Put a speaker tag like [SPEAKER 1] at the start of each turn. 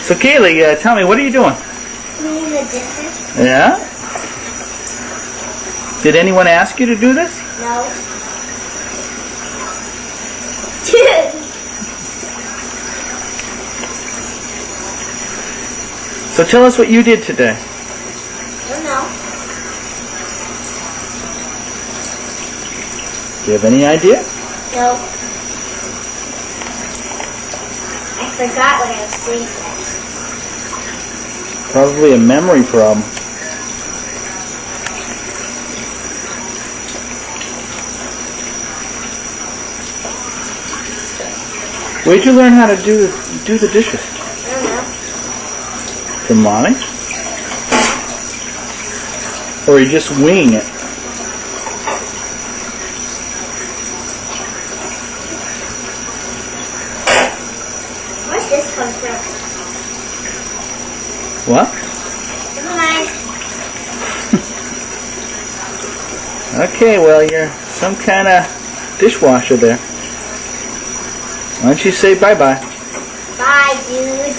[SPEAKER 1] So Kailee, tell me, what are you doing?
[SPEAKER 2] Cleaning the dishes.
[SPEAKER 1] Yeah? Did anyone ask you to do this?
[SPEAKER 2] No.
[SPEAKER 1] So tell us what you did today.
[SPEAKER 2] I don't know.
[SPEAKER 1] Do you have any idea?
[SPEAKER 2] No. I forgot when I was sleeping.
[SPEAKER 1] Probably a memory problem. Where'd you learn how to do the dishes?
[SPEAKER 2] I don't know.
[SPEAKER 1] From Mommy? Or are you just winging it?
[SPEAKER 2] Where's this come from?
[SPEAKER 1] What?
[SPEAKER 2] Never mind.
[SPEAKER 1] Okay, well, you're some kind of dishwasher there. Why don't you say bye-bye?
[SPEAKER 2] Bye, dude.